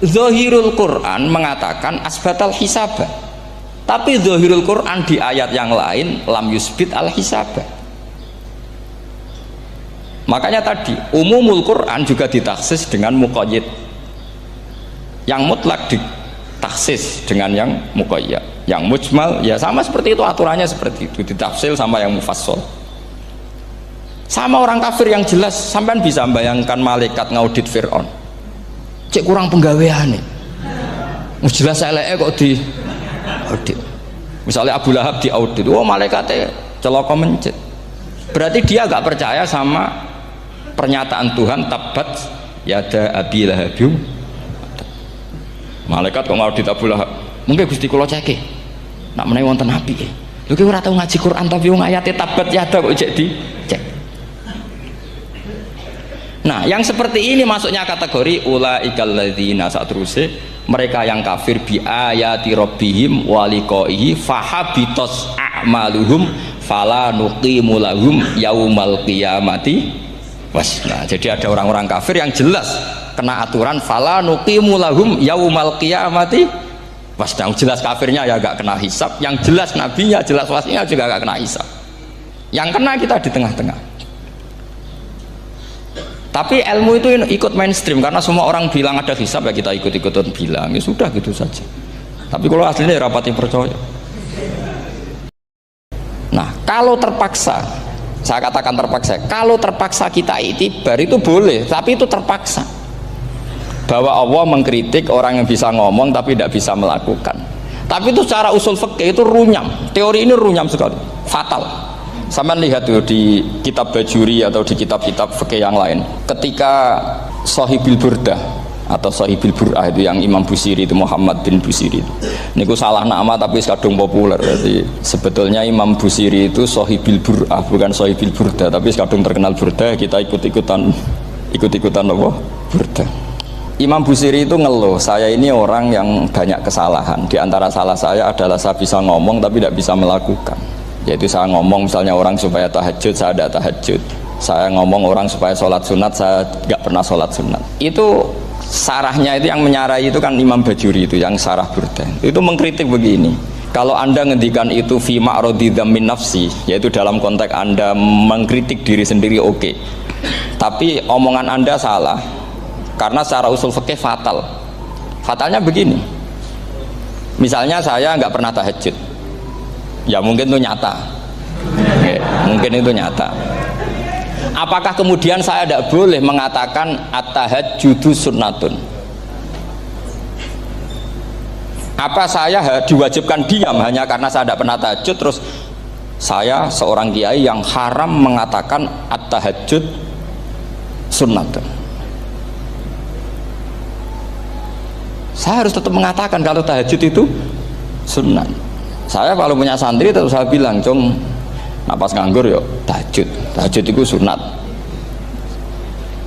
Zahirul Quran mengatakan asbatal hisabah, tapi zahirul Quran di ayat yang lain lam yusbit al hisabah. Makanya tadi umumul Quran juga ditaksis dengan muqayyid, yang mutlak ditaksis dengan yang muqayyad, yang mujmal ya sama seperti itu, aturannya seperti itu, ditafsil sama yang mufassal. Sama orang kafir yang jelas, sampean bisa bayangkan malaikat ngaudit Fir'aun, cek kurang penggaweane, jelas eleke kok di audit. Misalnya Abu Lahab di audit, oh malaikatnya celaka mencet, berarti dia gak percaya sama pernyataan Tuhan tabat yada abi lahabim. Malaikat kok ngaudit Abu Lahab, mungkin Gusti kula ceke nak menawi wonten api lho ki ora tau ngaji Quran tapi wong ayate tabat yada kok cek di cek. Nah yang seperti ini masuknya kategori ulaikal ladzina, saat terusnya mereka yang kafir bi ayati rabbihim wa liqaihi fahabitos a'maluhum fala nuqimu lahum yaumal qiyamati wasna. Jadi ada orang-orang kafir yang jelas kena aturan fala nuqimu lahum yaumal qiyamati wasna. Jelas kafirnya ya gak kena hisab, yang jelas nabinya, jelas wasinya juga gak kena hisab, yang kena kita di tengah-tengah. Tapi ilmu itu ikut mainstream karena semua orang bilang ada hisab ya kita ikut-ikutan bilang, ya sudah gitu saja. Tapi kalau aslinya ya rapati percaya. Nah kalau terpaksa, saya katakan terpaksa, kalau terpaksa kita itibar itu boleh, tapi itu terpaksa. Bahwa Allah mengkritik orang yang bisa ngomong tapi tidak bisa melakukan. Tapi itu secara usul fikih itu runyam, teori ini runyam sekali, fatal. Sampai lihat tuh di kitab Bajuri atau di kitab-kitab fikih yang lain, ketika Shahibil Burdah atau Shahibil Bur'ah itu yang Imam Busiri itu, Muhammad bin Busiri itu, ini salah nama tapi kadung populer. Jadi sebetulnya Imam Busiri itu Shahibil Bur'ah bukan Shahibil Burdah, tapi kadung terkenal Burdah, kita ikut-ikutan apa? Burdah. Imam Busiri itu ngeluh, saya ini orang yang banyak kesalahan, di antara salah saya adalah saya bisa ngomong tapi tidak bisa melakukan. Yaitu saya ngomong misalnya orang supaya tahajud, saya tidak tahajud. Saya ngomong orang supaya sholat sunat, saya nggak pernah sholat sunat. Itu sarahnya itu yang menyarai itu kan Imam Bajuri itu yang sarah Burdah. Itu mengkritik begini, kalau anda ngendikan itu fi ma'radi dzammin nafsi, yaitu dalam konteks anda mengkritik diri sendiri oke. Tapi omongan anda salah, karena secara usul fikih fatal. Fatalnya begini, misalnya saya nggak pernah tahajud, ya mungkin itu nyata, mungkin itu nyata. Apakah kemudian saya tidak boleh mengatakan at-tahajjudu sunnatun? Apa saya diwajibkan diam hanya karena saya tidak pernah tahajud, terus saya seorang kiai yang haram mengatakan at-tahajjud sunnatun? Saya harus tetap mengatakan kalau tahajud itu sunnah. Saya kalau punya santri tetap saya bilang, cung, napas nganggur yuk tahajud, tahajud itu sunat.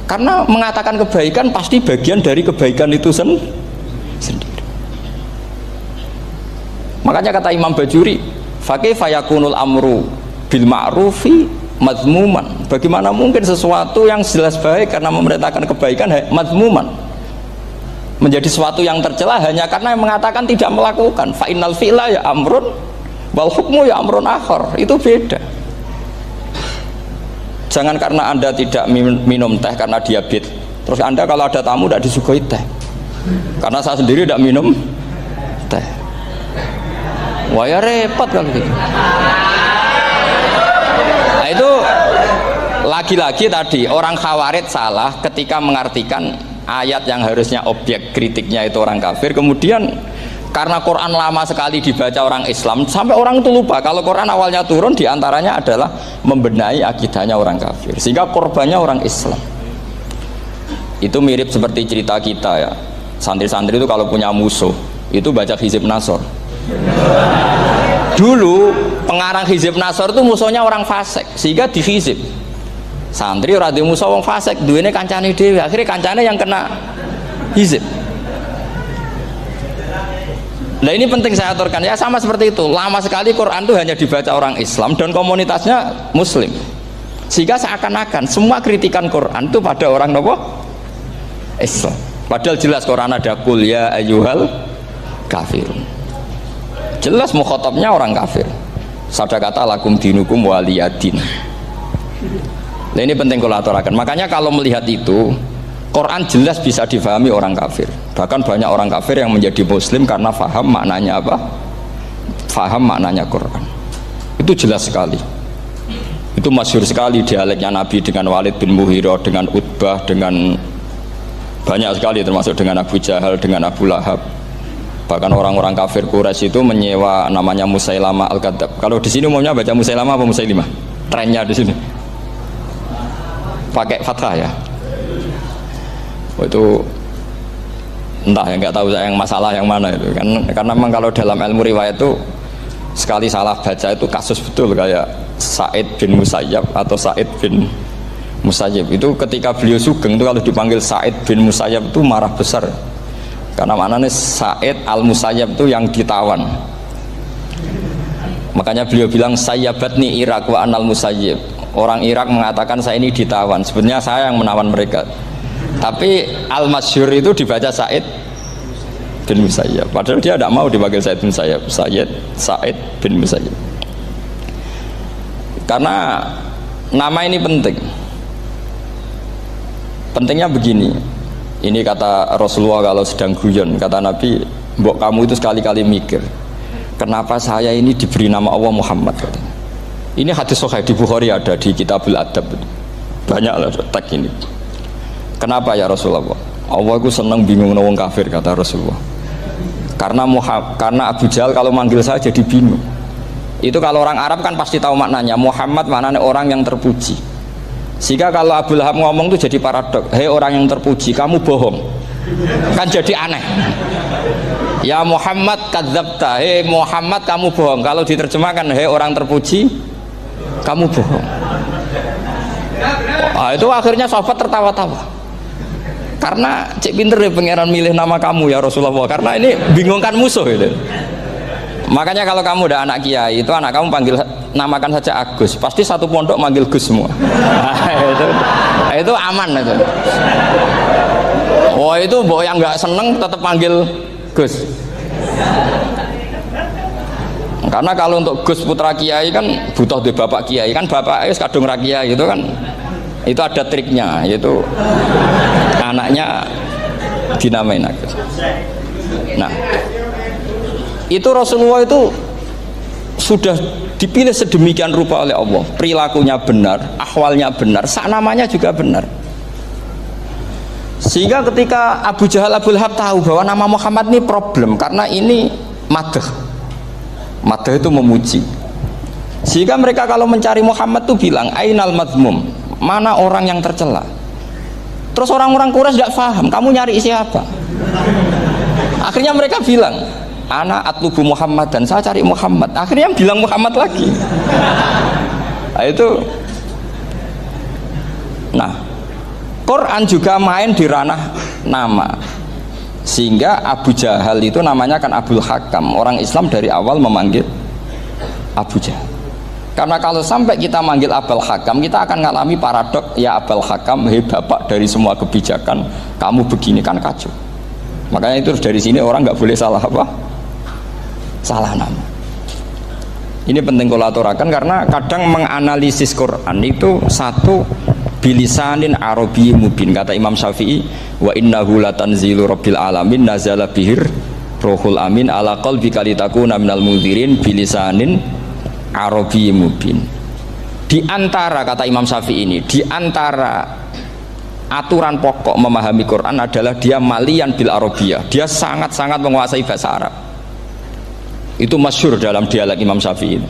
Karena mengatakan kebaikan pasti bagian dari kebaikan itu sendiri. Makanya kata Imam Bajuri, fakaifa yakunul amru bil ma'rufi mazmuman. Bagaimana mungkin sesuatu yang jelas baik karena memerintahkan kebaikan mazmuman menjadi sesuatu yang tercela hanya karena yang mengatakan tidak melakukan. Fa innal fi'la ya amrun wal hukmu ya amrun akhar. Itu beda. Jangan karena anda tidak minum teh karena diabetes, terus anda kalau ada tamu tidak disuguhi teh. Karena saya sendiri tidak minum teh, wah ya repot kalau gitu. Nah itu lagi-lagi tadi orang Khawarij salah ketika mengartikan ayat yang harusnya objek kritiknya itu orang kafir, kemudian karena Quran lama sekali dibaca orang Islam sampai orang itu lupa kalau Quran awalnya turun diantaranya adalah membenahi akidahnya orang kafir, sehingga korbannya orang Islam. Itu mirip seperti cerita kita ya, santri-santri itu kalau punya musuh itu baca Hizib Nasor. Dulu pengarang Hizib Nasor itu musuhnya orang fasik, sehingga dihizib. Santri ora duwe musuh wong fasik, duwene kancane dhewe, akhirnya kancane yang kena hizib. Nah ini penting saya aturkan ya, sama seperti itu. Lama sekali Quran itu hanya dibaca orang Islam dan komunitasnya Muslim, sehingga seakan-akan semua kritikan Quran itu pada orang nopo Islam. Padahal jelas Quran ada kul ya ayyuhal kafirun. Jelas mukhatabnya orang kafir. Sabda kata lakum dinukum waliyadin. Nah, ini penting kalau aturakan. Makanya kalau melihat itu, Quran jelas bisa difahami orang kafir. Bahkan banyak orang kafir yang menjadi muslim karena faham maknanya apa? Faham maknanya Quran. Itu jelas sekali. Itu masyhur sekali dialeknya Nabi dengan Walid bin Mughirah, dengan Utbah, dengan banyak sekali termasuk dengan Abu Jahal, dengan Abu Lahab. Bahkan orang-orang kafir Quraisy itu menyewa namanya Musailamah Al-Kadzab. Kalau di sini umumnya baca Musailamah apa Musailimah? Trennya di sini pakai fathah ya. Oh, itu entah ya, nggak tahu saya yang masalah yang mana itu kan, karena memang kalau dalam ilmu riwayat itu sekali salah baca itu kasus betul, kayak Sa'id bin Musayyab atau Sa'id bin Musayyib itu ketika beliau sugeng itu kalau dipanggil Sa'id bin Musayyab itu marah besar, karena maknanya Sa'id al-Musayyab itu yang ditawan. Makanya beliau bilang sayyabatni Irak wa anal Musayyib. Orang Irak mengatakan saya ini ditawan, sebenarnya saya yang menawan mereka. Tapi al-masyhur itu dibaca Sa'id bin Musayyab, padahal dia tidak mau dipanggil Sa'id bin Musayyab, Sa'id bin Musayyab. Karena nama ini penting. Pentingnya begini, ini kata Rasulullah kalau sedang guyon, kata Nabi, mbok kamu itu sekali-kali mikir kenapa saya ini diberi nama Allah Muhammad, katanya. Ini hadis sahih di Bukhari, ada di Kitabul Adab, banyak lah teks ini. Kenapa ya Rasulullah? Allah itu senang bingung wong kafir, kata Rasulullah. Karena Abu Jahal kalau manggil saya jadi bingung. Itu kalau orang Arab kan pasti tahu maknanya. Muhammad maknanya orang yang terpuji. Sehingga kalau Abu Lahab ngomong itu jadi paradok. Hei orang yang terpuji, kamu bohong. Kan jadi aneh. Ya Muhammad kadzabta. Hei Muhammad kamu bohong. Kalau diterjemahkan hei orang terpuji, kamu bohong. Itu akhirnya sahabat tertawa-tawa. Karena cek pinter deh pangeran milih nama kamu ya Rasulullah, karena ini bingungkan musuh itu. Makanya kalau kamu udah anak kiai itu anak kamu panggil namakan saja Agus, pasti satu pondok manggil Gus semua. Itu aman itu. Oh itu mbok yang nggak seneng tetap panggil Gus. Karena kalau untuk Gus putra kiai kan butuh di bapak kiai, kan bapak kadung ra kiai itu kan. Itu ada triknya, yaitu anaknya dinamain Agus. Nah, itu Rasulullah itu sudah dipilih sedemikian rupa oleh Allah, perilakunya benar, ahwalnya benar, sak namanya juga benar. Sehingga ketika Abu Jahal, Abu Lahab tahu bahwa nama Muhammad ini problem, karena ini madah itu memuji. Sehingga mereka kalau mencari Muhammad tuh bilang ainal madmum, mana orang yang tercela. Terus orang-orang Quraisy tidak paham kamu nyari siapa. Akhirnya mereka bilang ana atlubu Muhammad, dan saya cari Muhammad. Akhirnya bilang Muhammad lagi. Nah, itu. Nah, Quran juga main di ranah nama. Sehingga Abu Jahal itu namanya kan Abul Hakam. Orang Islam dari awal memanggil Abu Jahal. Karena kalau sampai kita manggil Abul Hakam, kita akan mengalami paradok, ya Abul Hakam, hei bapak dari semua kebijakan, kamu begini kan kacau. Makanya itu dari sini orang nggak boleh salah apa? Salah nama. Ini penting kolaborakan, karena kadang menganalisis Quran itu satu bilisanin arabi mubin. Kata Imam Syafi'i, wa innahu latanzilu rabbil alamin nazala bihir rohul amin ala qalbika litakuna minal mudhirin bilisanin arabi mubin. Di antara, kata Imam Syafi'i ini, di antara aturan pokok memahami Quran adalah dia malian bil arabiyah, dia sangat-sangat menguasai bahasa Arab. Itu masyhur dalam dialek Imam Syafi'i ini.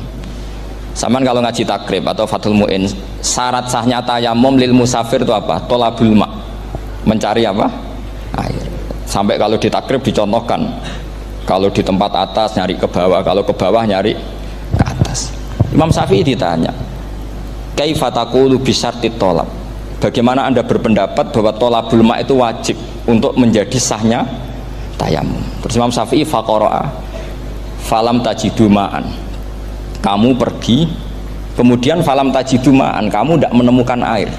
Saman kalau ngaji takrib atau Fathul Mu'in, syarat sahnya tayamum lil musafir itu apa? Tolabul ma', mencari apa? Air. Sampai kalau di takrib dicontohkan, kalau di tempat atas nyari ke bawah, kalau ke bawah nyari ke atas. Imam Syafi'i ditanya, kaifa taqulu bi syartit tolab, bagaimana anda berpendapat bahwa tolabul ma' itu wajib untuk menjadi sahnya tayamum? Terus Imam Syafi'i faqara'a falam tajidu ma'an, kamu pergi kemudian falam tajidu ma'an, kamu tidak menemukan air.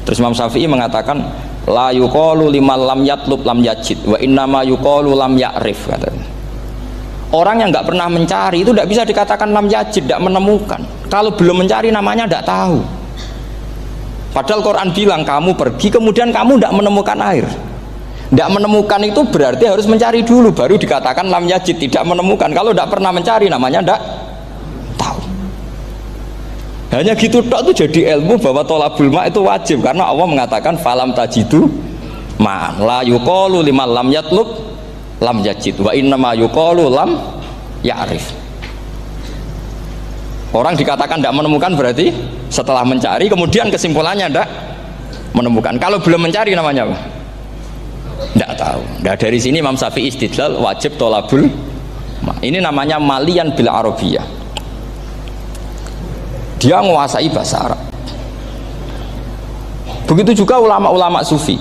Terus Imam Syafi'i mengatakan La yuqalu liman lam yatlub lam yajid wa innama yuqalu lam ya'rif katanya. Orang yang nggak pernah mencari itu tidak bisa dikatakan lam yajid, tidak menemukan. Kalau belum mencari namanya tidak tahu. Padahal Quran bilang kamu pergi kemudian kamu tidak menemukan air. Tidak menemukan itu berarti harus mencari dulu baru dikatakan lam yajid, tidak menemukan. Kalau tidak pernah mencari namanya tidak tahu. Hanya gitu tok itu jadi ilmu bahwa tolabul ma itu wajib karena Allah mengatakan falam tajidu ma la yuqalu liman lam yatlub lam yajid wa innama yuqalu lam ya'rif. Orang dikatakan tidak menemukan berarti setelah mencari kemudian kesimpulannya tidak menemukan. Kalau belum mencari namanya apa? Tidak tahu. Nah, dari sini Imam Syafi'i istidlal wajib tolabul ma. Ini namanya malian bil arabiyah. Dia menguasai bahasa Arab. Begitu juga ulama-ulama sufi.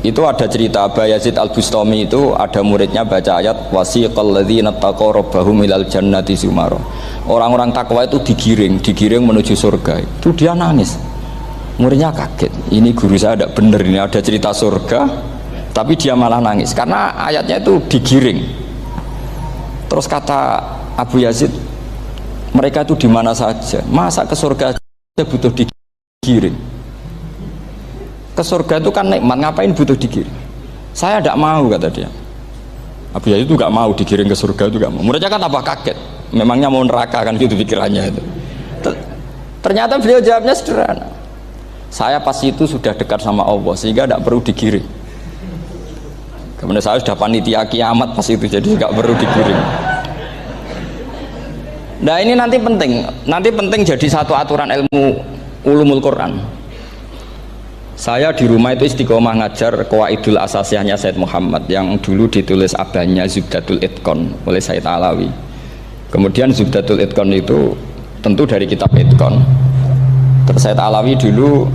Itu ada cerita Aba Yazid Al-Bustami itu ada muridnya baca ayat wasiqal ladzina taqaw rabbahum ilal jannati zumara. Orang-orang takwa itu digiring menuju surga. Itu dia nangis. Muridnya kaget. Ini guru saya tidak benar, ini ada cerita surga tapi dia malah nangis karena ayatnya itu digiring. Terus kata Abu Yazid, mereka itu di mana saja, masa ke surga saja butuh digiring? Ke surga itu kan nikmat, ngapain butuh digiring? Saya tidak mau, kata dia. Abu Yazid itu gak mau digiring ke surga, itu gak mau. Muridnya kan tambah kaget, memangnya mau neraka kan gitu pikirannya itu. Ternyata beliau jawabnya sederhana, saya pas itu sudah dekat sama Allah sehingga tidak perlu digiring. Kemudian saya sudah panitia kiamat pas itu, jadi gak perlu digiring. Nah ini nanti penting jadi satu aturan ilmu ulumul Quran. Saya di rumah itu istiqomah ngajar Qawaidul Asasiyahnya Said Muhammad yang dulu ditulis abahnya Zubdatul Itqon oleh Said Alawi. Kemudian Zubdatul Itqon itu tentu dari kitab Itqon. Terus Said Alawi dulu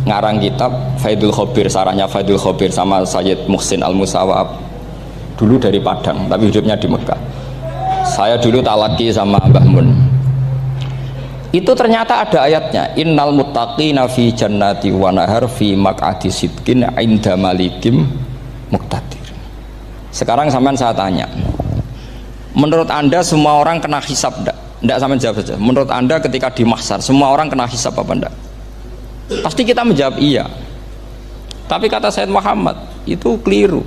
ngarang kitab Faidul Khobir, sarahnya Faidul Khobir sama Sayyid Muhsin Al-Musawab, dulu dari Padang tapi hidupnya di Mekah. Saya dulu talaki sama Mbah Mun. Itu ternyata ada ayatnya, innal muttaqina fi jannati wa nahar fi maq'adi sidqin 'inda malikim muqtadir. Sekarang sampean saya tanya, menurut Anda semua orang kena hisab enggak? Enggak, sampean jawab saja. Menurut Anda ketika di mahsyar semua orang kena hisab apa enggak? Pasti kita menjawab iya. Tapi kata Said Muhammad, itu keliru.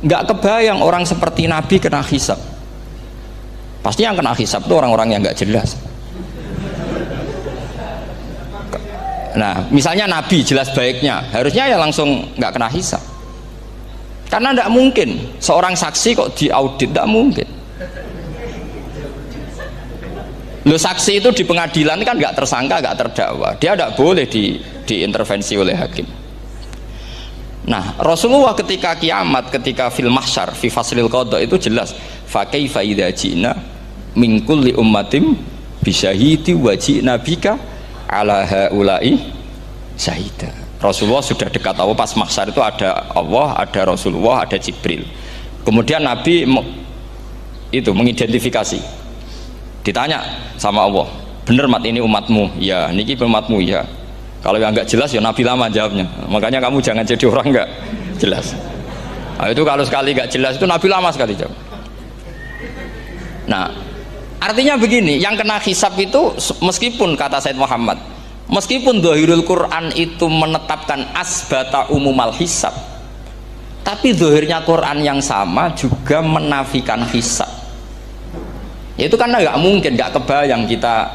Enggak kebayang orang seperti Nabi kena hisab. Pasti yang kena hisab itu orang-orang yang nggak jelas. Nah, misalnya Nabi jelas baiknya, harusnya ya langsung nggak kena hisab. Karena tidak mungkin seorang saksi kok diaudit, tidak mungkin. Lo saksi itu di pengadilan kan nggak tersangka, nggak terdakwa, dia tidak boleh diintervensi oleh hakim. Nah, Rasulullah ketika kiamat, ketika fil mahsyar, fi faslil qada itu jelas. Fa kaifa idza ji'na min kulli ummatin bisyahidi wa ji'na bika ala haula'i syahida. Rasulullah sudah dekat Allah, pas mahsyar itu ada Allah, ada Rasulullah, ada Jibril. Kemudian Nabi itu mengidentifikasi. Ditanya sama Allah, bener mat ini umatmu? Ya, niki umatmu ya. Kalau yang nggak jelas ya Nabi lama jawabnya. Makanya kamu jangan jadi orang nggak jelas. Nah, itu kalau sekali nggak jelas itu Nabi lama sekali jawab. Nah, artinya begini, yang kena hisab itu meskipun kata Said Muhammad, meskipun Dhahirul Quran itu menetapkan asbata umumal hisab, tapi zahirnya Quran yang sama juga menafikan hisab. Itu karena nggak mungkin, nggak kebayang kita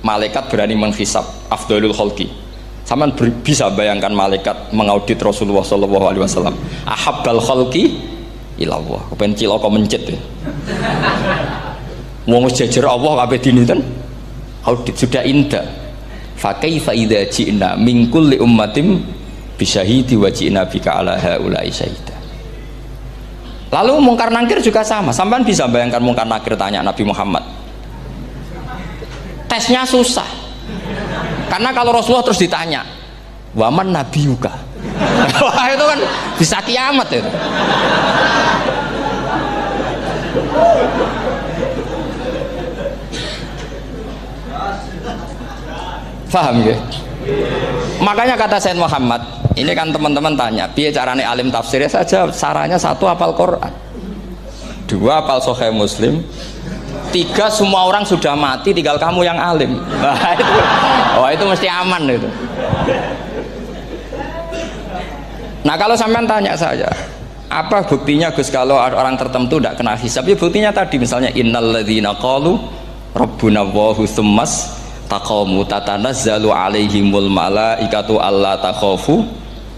malaikat berani menghisab afdalul khalqi. Sama bisa bayangkan malaikat mengaudit Rasulullah SAW. Ahabbal khalqi ilallah. Kepen cilaka mencet ya. Wong jajar Allah kabeh dinten audit sudah indah. Fa kaifa idza ji'na min kulli ummatin bisyahidi wa ji'na bika ala haula'i syahida. Lalu mungkar nakir juga sama. Sampean bisa bayangkan mungkar nakir tanya Nabi Muhammad. Tesnya susah. Karena kalau Rasulullah terus ditanya, "Waman nabiyuka?" Wah, itu kan bisa kiamat itu. Paham ya? Makanya kata Sayyid Muhammad, ini kan teman-teman tanya, piye carane alim tafsirnya saja, caranya satu hafal Quran, dua hafal Sahih Muslim, tiga semua orang sudah mati, tinggal kamu yang alim. Nah, itu, oh itu mesti aman itu. Nah kalau sampean tanya saya, apa buktinya Gus kalau orang tertentu tidak kena hisab? Ya buktinya tadi misalnya innalladzina qalu rabbuna Allahu tsummas taqamu tatanazzalu alaihimul malaikatu alla takhafu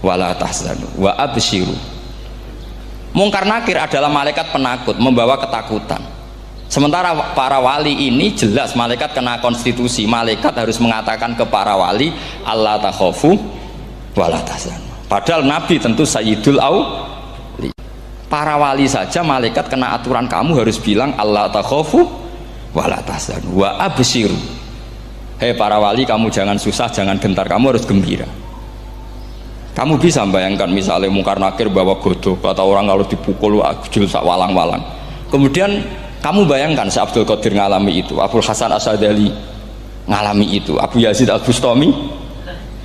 wala tahzanu wa absyiru. Mungkar nakir adalah malaikat penakut membawa ketakutan. Sementara para wali ini jelas malaikat kena konstitusi, malaikat harus mengatakan ke para wali alla takhafu wala tahzanu. Padahal Nabi tentu Sayyidul Auli. Para wali saja malaikat kena aturan, kamu harus bilang alla takhafu wala tahzanu wa absyiru. Hei para wali, kamu jangan susah, jangan gentar, kamu harus gembira. Kamu bisa bayangkan misalnya mungkar nakir bawa godok, kata orang kalau dipukul jul sak walang-walang. Kemudian kamu bayangkan si Abdul Qadir ngalami itu, Abdul Hasan Asadali ngalami itu, Abu Yazid Al-Bustami.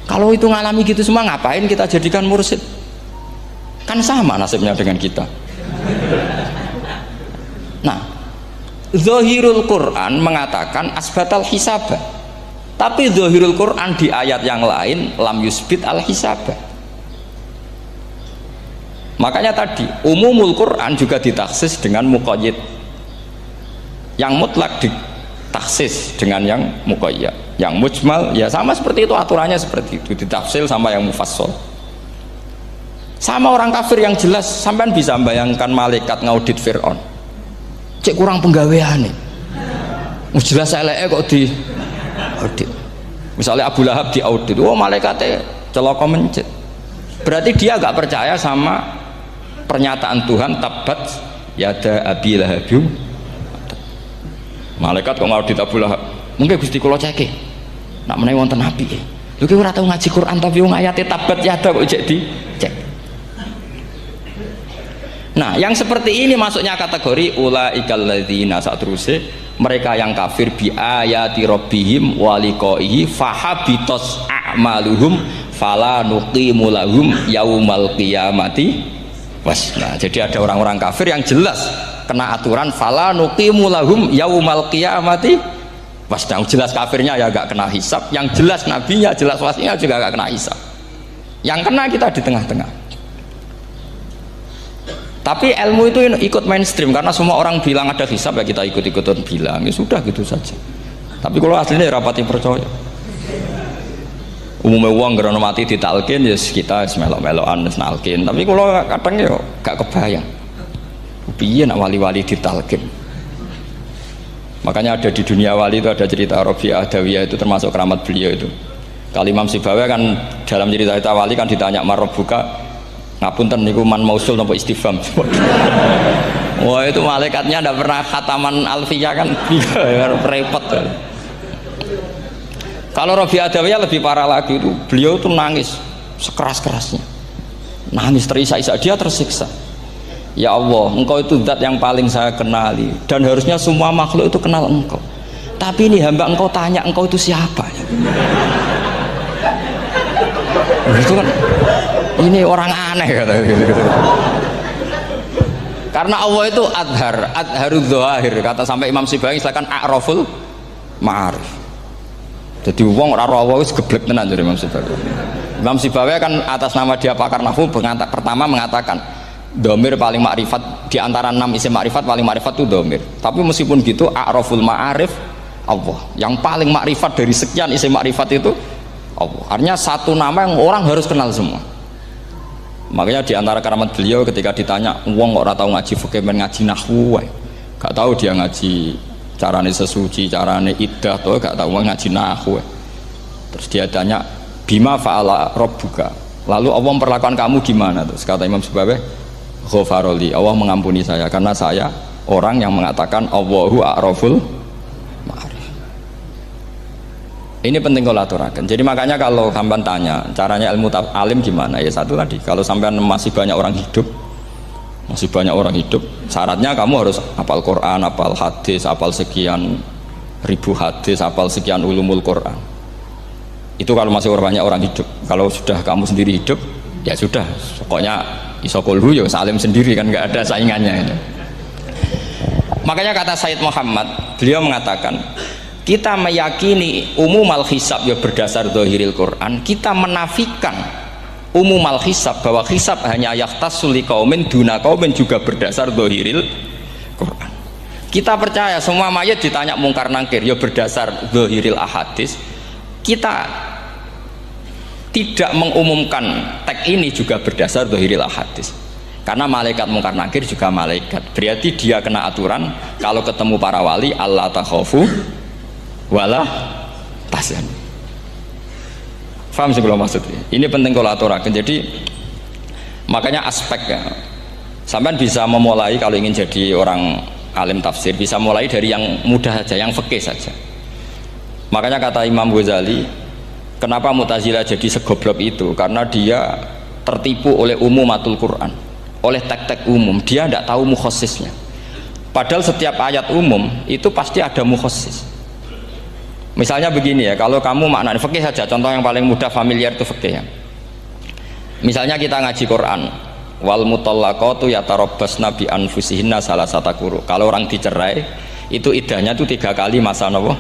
Kalau itu ngalami gitu semua, ngapain kita jadikan mursyid? Kan sama nasibnya dengan kita. Nah, Zahirul Quran mengatakan asbatal hisabah, tapi Zahirul Quran di ayat yang lain lam yusbit al hisabah. Makanya tadi umumul Quran juga ditaksis dengan muqayyid, yang mutlak ditaksis dengan yang muqayyad, yang mujmal ya sama seperti itu, aturannya seperti itu, ditafsil sama yang mufassal. Sama orang kafir yang jelas, sampean bisa bayangkan malaikat ngaudit Fir'aun, cek kurang penggawean nih, jelas eleke kok di audit. Misalnya Abu Lahab di audit, oh malaikatnya celaka mencet, berarti dia gak percaya sama pernyataan Tuhan tabat yada abi lahabyu. Malaikat kok ngaudit Abu Lahab, mungkin Gusti kula ceke nak menawi wonten api lho ki ora tau ngaji Quran tapi wong ayate tabat yada kok cek di cek. Nah yang seperti ini masuknya kategori ulaikal ladzina, saterusé mereka yang kafir bi ayati rabbihim wa liqaihi fahabitos a'maluhum fala nuqimu lahum yaumal qiyamati wasna. Jadi ada orang-orang kafir yang jelas kena aturan fala nuqimu lahum yaumal qiyamati wasna. Jelas kafirnya ya gak kena hisab, yang jelas nabinya, jelas wasinya juga gak kena hisab. Yang kena kita di tengah-tengah. Tapi ilmu itu ikut mainstream karena semua orang bilang ada hisab, ya kita ikut-ikutan bilang, ya sudah gitu saja. Tapi kalau aslinya ya rapati percaya. Umumnya uang karena mati ditalkin ya kita melok-melokan nalkin. Tapi kalau kadang ya gak kebayang. Piye nak wali-wali ditalkin. Makanya ada di dunia wali itu ada cerita Rabi'ah Adawiyah, itu termasuk keramat beliau itu. Kali Imam Sibawi kan dalam cerita wali kan ditanya marabbuka, ngapunten niku man mausul napa istifham. Wah itu malaikatnya tidak pernah khataman alfiyah kan, repot. Kalau Rabi'ah Adawiyah lebih parah lagi, itu beliau tuh nangis sekeras-kerasnya, nangis terisak-isak, dia tersiksa. Ya Allah, engkau itu zat yang paling saya kenali dan harusnya semua makhluk itu kenal engkau, tapi ini hamba engkau tanya engkau itu siapa ya? Itu kan ini orang aneh kata gitu. Karena Allah itu adharul dzahir, kata sampai Imam Sibawi silakan a'raful ma'arif. Jadi wong ora Allah wis geblek tenan dari Imam Sibawi. Imam Sibawi kan atas nama dia pakar nahwu pertama mengatakan domir paling makrifat di antara 6 isim makrifat, paling makrifat itu domir. Tapi meskipun gitu a'raful ma'arif Allah, yang paling makrifat dari sekian isim makrifat itu Allah. Artinya satu nama yang orang harus kenal semua. Makanya di antara keramat beliau ketika ditanya wong kok ora tau ngaji fikih men ngaji nahwu wae, gak tahu dia ngaji carane sesuci, carane iddah tuh gak tahu ngaji nahwu. Terus dia tanya bima fa'ala rabbuka, lalu Allah memperlakukan kamu gimana? Terus kata Imam Sibawi ghafaroli, Allah mengampuni saya karena saya orang yang mengatakan Allahu a'raful ma'arif. Ini penting kalau aturakan. Jadi makanya kalau sampean tanya caranya ilmu alim gimana, ya satu tadi, kalau sampean masih banyak orang hidup, syaratnya kamu harus hafal Quran, hafal hadis, hafal sekian ribu hadis, hafal sekian ulumul Quran. Itu kalau masih banyak orang hidup. Kalau sudah kamu sendiri hidup, ya sudah, pokoknya iso kulhu ya salim sendiri kan, nggak ada saingannya. Makanya kata Said Muhammad, beliau mengatakan kita meyakini umumal hisab ya berdasar zahiril Quran, kita menafikan umumal hisab bahwa hisab hanya yahtassul liqaumin duna qaumin juga berdasar zahiril Quran. Kita percaya semua mayat ditanya mungkar nangkir ya berdasar zahiril ahadis. Kita tidak mengumumkan teks ini juga berdasar zahiril ahadis. Karena malaikat mungkar nakir juga malaikat, berarti dia kena aturan kalau ketemu para wali Allah takhafu wala tahzan. Faham sih kalau maksudnya? Ini penting kalau aturakan. Jadi makanya aspeknya sampean bisa memulai kalau ingin jadi orang alim tafsir, bisa mulai dari yang mudah saja, yang fikih saja. Makanya kata Imam Ghazali, kenapa Mu'tazilah jadi segoblok itu? Karena dia tertipu oleh umumatul Quran, oleh teks-teks umum. Dia tidak tahu mukhasisnya. Padahal setiap ayat umum itu pasti ada mukhasis. Misalnya begini ya, kalau kamu maknanya fikih saja, contoh yang paling mudah familiar itu fikih ya. Misalnya kita ngaji Quran, wal mutallaqatu yatarabbasna bi anfusihinna salasata quru. Kalau orang dicerai, itu iddahnya itu 3 kali masa nopo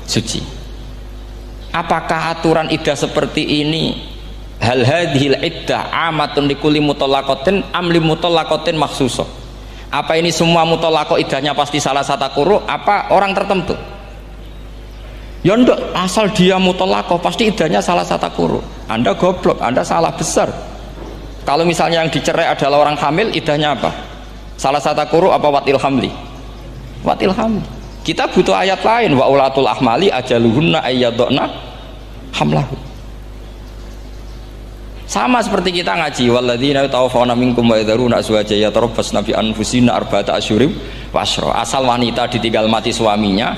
suci. Apakah aturan iddah seperti ini hal hadhil iddah amatun likulli mutallaqatin am li mutallaqatin makhsusah? Apa ini semua mutallaqah iddahnya pasti salah satu quru, apa orang tertentu? Ya enggak, asal dia mutallaqah pasti iddahnya salah satu quru. Anda goblok, Anda salah besar. Kalau misalnya yang dicerai adalah orang hamil, iddahnya apa? Salah satu quru apa watil hamli? Watil hamli. Kita butuh ayat lain, wa ulatul ahmali ajaluhunna ayyadna hamlahu. Sama seperti kita ngaji walladzina tawaffawna minkum wa yadharuna azwajan yatarabbasna bi anfusina arba'ata asyhurin wa asyra. Asal wanita ditinggal mati suaminya,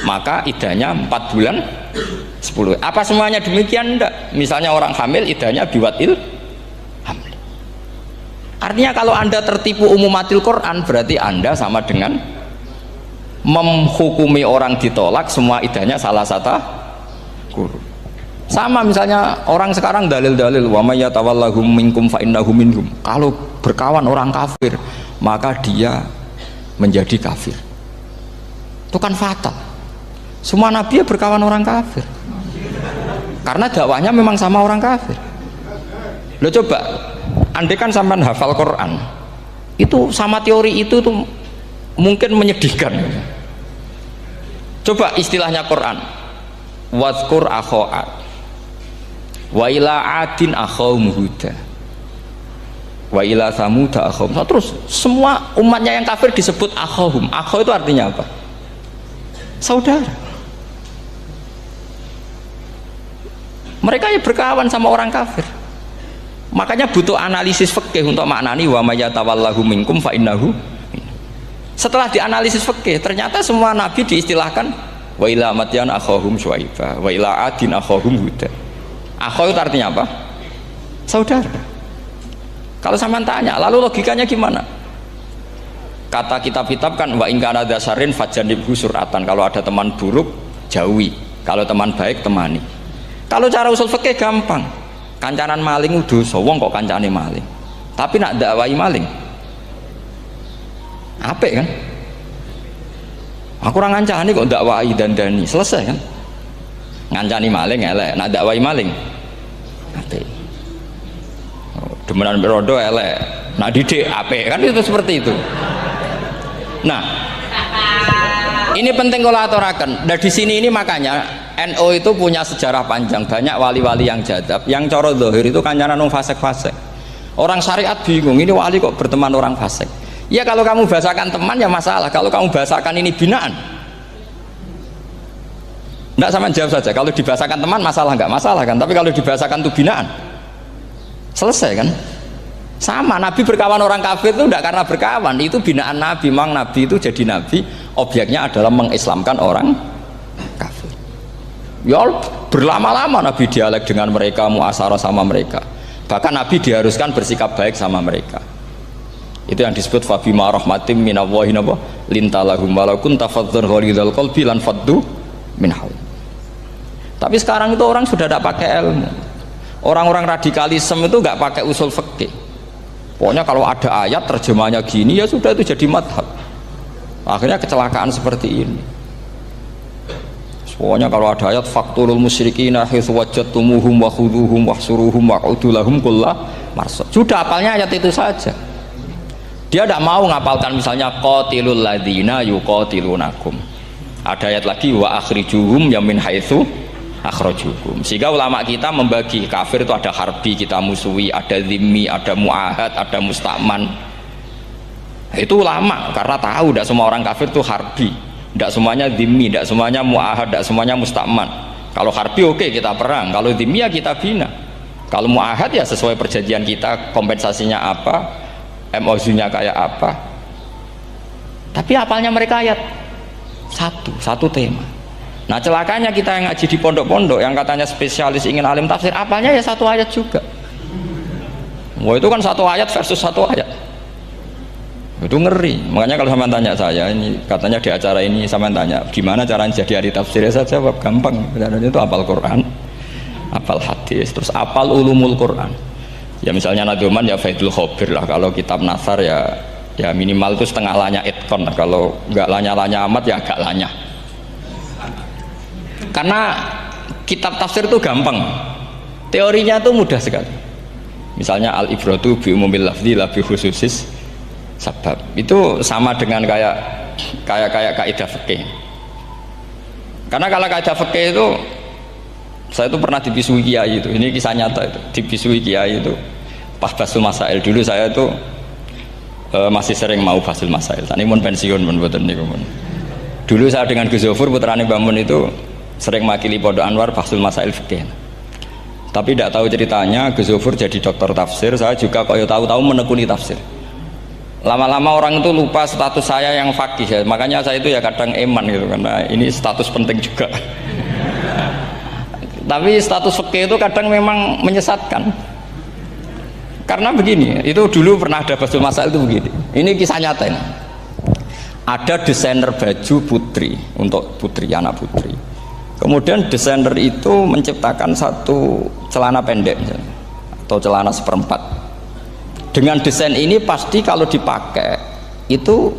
maka iddahnya 4 bulan 10. Apa semuanya demikian? Enggak. Misalnya orang hamil iddahnya biwatil hamil. Artinya kalau Anda tertipu umumatil Quran, berarti Anda sama dengan menghukumi orang ditolak semua iddahnya salah satu guru. Sama misalnya orang sekarang dalil-dalil wa may yatawallahum minkum fa innahu minhum. Kalau berkawan orang kafir, maka dia menjadi kafir. Itu kan fatal. Semua nabi berkawan orang kafir. Karena dakwahnya memang sama orang kafir. Lo coba, andai kan sampean hafal Quran, itu sama teori itu tuh mungkin menyedihkan. Coba istilahnya Quran, wadhkur akho'at wa ila adin akhawum huda wa ila samuda akhawum. Terus semua umatnya yang kafir disebut akhawum. Akhaw itu artinya apa? Saudara. Mereka ya berkawan sama orang kafir. Makanya butuh analisis fikih untuk maknani wa may yatawallahu minkum fa innahu. Setelah dianalisis fikih, ternyata semua nabi diistilahkan wa ila madyan akhahum syuaiba wa ila adin akhahum huda. Akhaw itu artinya apa? Saudara. Kalau sampean tanya, lalu logikanya gimana? Kata kitab-kitab kan wa in kana dasarin fajanibhu suratan. Kalau ada teman buruk, jauhi. Kalau teman baik, temani. Kalau cara usul fikih gampang. Kancanan maling dosa, wong kok kancane maling. Tapi nak dakwai maling, apik kan? Aku orang ngancani kok dakwai dandani, selesai kan? Ngancani maling elek, nak dakwai maling apik. Demenan berodo elek, nak didik apik kan, itu seperti itu. Nah, ini penting kalau aturakan. Dan di sini ini makanya NU itu punya sejarah panjang, banyak wali-wali yang jadab, yang coro zahir itu kancanan wong fasik-fasik. Orang syariat bingung, ini wali kok berteman orang fasik. Ya kalau kamu bahasakan teman ya masalah, kalau kamu bahasakan ini binaan, enggak, sama jawab saja. Kalau dibahasakan teman masalah enggak masalah kan, tapi kalau dibahasakan itu binaan, selesai kan? Sama, Nabi berkawan orang kafir itu enggak karena berkawan, itu binaan Nabi. Memang Nabi itu jadi Nabi, objeknya adalah mengislamkan orang kafir. Ya berlama-lama Nabi dialek dengan mereka, muasarah sama mereka. Bahkan Nabi diharuskan bersikap baik sama mereka. Itu yang disebut fabima rahmatim minallahi lintalahum walau kunta fadzan ghalidhal qalbi lan faddu min haul. Tapi sekarang itu orang sudah tidak pakai ilmu. Orang-orang radikalisme itu nggak pakai usul fikih. Pokoknya kalau ada ayat terjemahnya gini ya sudah itu jadi madhab. Akhirnya kecelakaan seperti ini. Pokoknya kalau ada ayat faqtulul musyrikina haitsu wajadtumuhum wa khudhuhum wahsuruhum wa'udu lahum kulla marsad. Sudah hafalnya ayat itu saja. Dia tidak mau ngapalkan misalnya qatilul ladzina yuqatilunakum. Ada ayat lagi wa akhrijuhum ya min haitsu akhrajukum. Sehingga ulama kita membagi kafir itu ada harbi kita musuhi, ada zimmi, ada muahad, ada musta'man. Itu ulama karena tahu tidak semua orang kafir itu harbi. Tidak semuanya dhimmi, tidak semuanya mu'ahad, tidak semuanya musta'man. Kalau harbi oke, kita perang, kalau dhimmi ya kita bina. Kalau mu'ahad ya sesuai perjanjian kita, kompensasinya apa, MOU-nya kayak apa. Tapi apalnya mereka ayat satu tema. Nah celakanya kita yang ngaji di pondok-pondok yang katanya spesialis ingin alim tafsir, apalnya ya satu ayat juga. Wah itu kan satu ayat versus satu ayat. Itu ngeri. Makanya kalau sama tanya saya ini katanya di acara ini sama tanya gimana caranya jadi ahli tafsir, saya jawab gampang. Caranya itu hafal Quran, hafal hadis, terus hafal ulumul Quran. Ya misalnya Nadoman ya Faidul Khobir lah. Kalau kitab Nasar ya minimal itu setengah lanya itkon lah. Kalau nggak lanya amat ya agak lanya. Karena kitab tafsir itu gampang. Teorinya itu mudah sekali. Misalnya al-ibratu bi umumil lafzi la bi khususis sebab itu sama dengan kayak kaidah fikih. Karena kalau kaidah fikih itu saya itu pernah dibisui kiai itu. Ini kisah nyata itu. Dibisui kiai itu pas basul masail dulu saya itu masih sering mau basul masail. Tadi mun pensiun mun boten niku mun. Dulu saya dengan Gus Zofur putrane Mbah Mun itu sering makili Pondok Anwar basul masail fikih. Tapi tidak tahu ceritanya Gus Zofur jadi dokter tafsir, saya juga kok tahu-tahu menekuni tafsir. Lama-lama orang itu lupa status saya yang fakih ya. Makanya saya itu ya kadang eman gitu karena ini status penting juga. Tapi status fikih itu kadang memang menyesatkan. Karena begini, itu dulu pernah ada basul masail itu begini. Ini kisah nyata ini. Ada desainer baju putri untuk putri, anak putri. Kemudian desainer itu menciptakan satu celana pendek atau celana seperempat. Dengan desain ini pasti kalau dipakai itu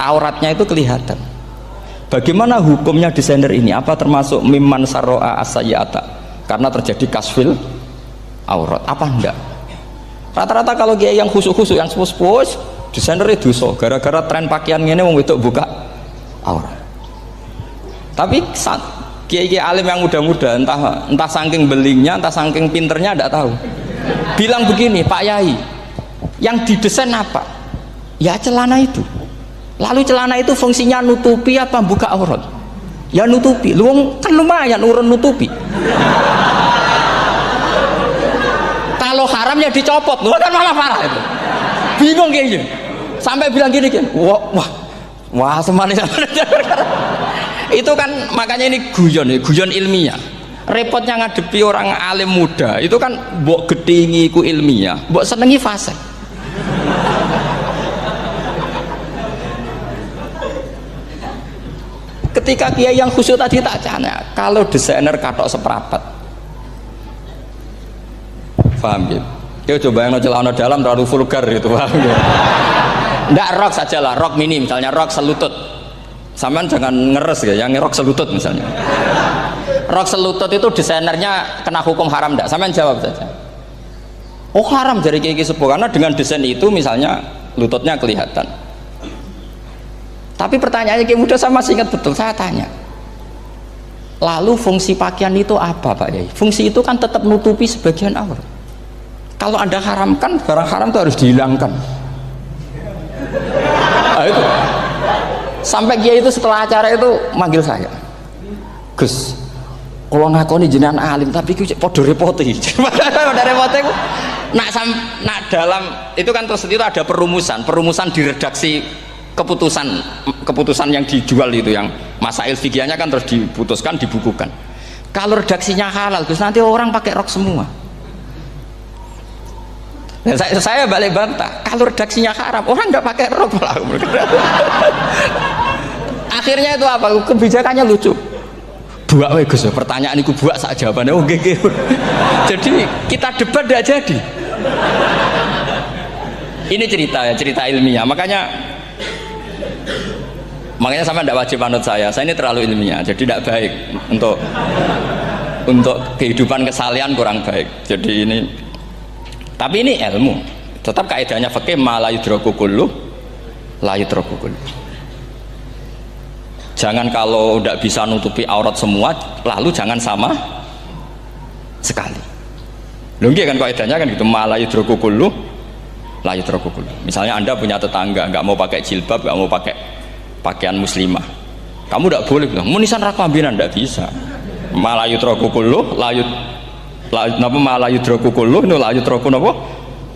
auratnya itu kelihatan. Bagaimana hukumnya desainer ini? Apa termasuk mimman sarro'a as-sayyata? Karena terjadi kasfil aurat. Apa enggak? Rata-rata kalau kiai yang khusuk-khusuk, yang sepuh-sepuh, desainer itu dosa. Gara-gara tren pakaian ini wong wedok buka aurat. Tapi kiai-kiai alim yang muda-muda entah saking belingnya, entah saking pinternya enggak tahu. Bilang begini, Pak Yai, yang didesain apa? Ya celana itu. Lalu celana itu fungsinya nutupi apa buka aurat? Ya nutupi. Lu kan lumayan urun nutupi. Kalau haram ya dicopot. Lu kan malah parah itu. Bingung kayaknya. Sampai bilang gini kan. Wah semanis. Itu kan makanya ini guyon ilmiah. Repotnya ngadepi orang alim muda itu kan mbok gedhingi ku ilmiah, mbok senengi fase. Ketika kiai yang khusyuk tadi tak tanya, kalau desainer katok seperapat, paham gitu? Kita coba yang celana dalam terlalu vulgar gitu, paham gitu? Nggak rok saja lah, rok mini misalnya, rok selutut. Sampean jangan ngeres ya, yang rok selutut misalnya. Rok selutut itu desainernya kena hukum haram enggak? Sampean jawab saja. Oh haram dari kiai sepuh karena dengan desain itu misalnya lututnya kelihatan. Tapi pertanyaannya kiai muda saya masih ingat betul, saya tanya. Lalu fungsi pakaian itu apa Pak Yai? Fungsi itu kan tetap nutupi sebagian aurat. Kalau Anda haramkan, barang haram itu harus dihilangkan. Nah, itu. Sampai kiai itu setelah acara itu manggil saya. Gus, kalau ngakoni jenengan alim tapi ku podo repoti. Pada repoti ku nak dalam itu kan terus itu ada perumusan di redaksi keputusan yang dijual itu yang masail fikihnya kan terus diputuskan dibukukan. Kalau redaksinya halal Gus nanti orang pakai rok semua. Dan saya balik bantah, kalau redaksinya haram orang nggak pakai rok malah. Akhirnya itu apa? Kebijakannya lucu. buak wae Gus, pertanyaan iku buak sak jawabane oh nggih. Jadi kita debat tidak jadi. Ini cerita ilmiah, makanya sama tidak wajib anut saya ini terlalu ilmiah, jadi tidak baik untuk kehidupan kesalian kurang baik. Jadi ini, tapi ini ilmu, tetap kaidahnya fikih ma la yudraku kullu la yudraku kullu. Jangan kalau tidak bisa nutupi aurat semua, lalu jangan sama sekali. Lho nggih kan kaidahnya kan gitu, ma la yudraku kullu la yudraku kullu. Misalnya Anda punya tetangga nggak mau pakai jilbab, nggak mau pakai pakaian muslimah, kamu tidak boleh bilang munisan rakambinan, tidak bisa. Malayu troku kullu layut napa malayu troku kullu no layut troku napa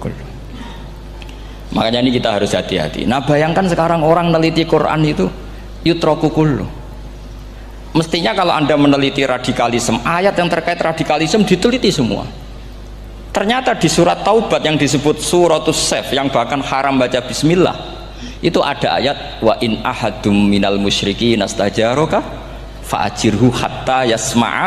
kullu. Makanya ini kita harus hati-hati. Nah bayangkan sekarang orang meneliti Quran itu yutroku kullu. Mestinya kalau Anda meneliti radikalisme, ayat yang terkait radikalisme diteliti semua. Ternyata di surat Taubat yang disebut suratus Saif, yang bahkan haram baca bismillah, itu ada ayat wa in ahadum minal musyrikin nastajaroka fa'ajirhu hatta yasma'a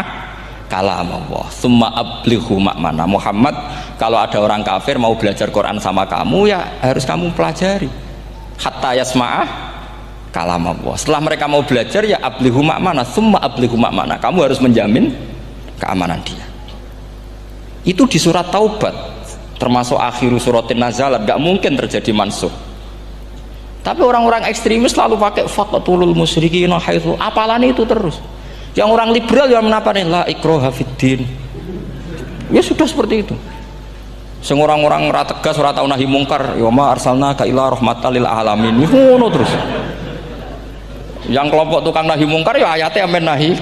kalam Allah thumma ablighu ma'mana. Muhammad, kalau ada orang kafir mau belajar Quran sama kamu, ya harus kamu pelajari hatta yasma'a kalam Allah. Setelah mereka mau belajar, ya ablighu ma'mana, thumma ablighu ma'mana, kamu harus menjamin keamanan dia. Itu di surat Taubat, termasuk akhiru suratin nazalat, gak mungkin terjadi mansuh. Tapi orang-orang ekstremis selalu pakai faqatulul musyrikin haitsu, apalannya itu terus. Yang orang liberal yang menapani la ikraha fiddin, ya sudah seperti itu. Sing orang-orang ora tegas, ora tau nahi mungkar, ya ma arsalnaka ila rahmatal lil alamin, ngono terus. Yang kelompok tukang nahi mungkar ya ayatnya amen nahi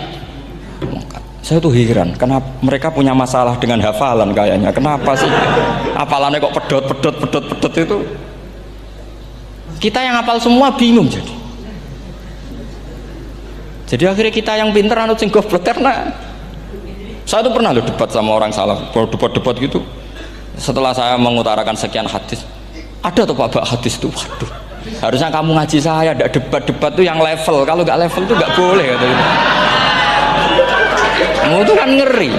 mungkar. Saya tuh heran, kenapa mereka punya masalah dengan hafalan kayaknya. Kenapa sih hafalannya kok pedot itu? Kita yang hafal semua bingung jadi akhirnya kita yang pinter anut sing goblok. Karena saya tuh pernah debat sama orang salah, debat gitu. Setelah saya mengutarakan sekian hadis, ada tuh Pak hadis tuh, waduh, harusnya kamu ngaji saya, ada debat tuh yang level, kalau nggak level tuh nggak boleh gitu. Itu kan ngeri.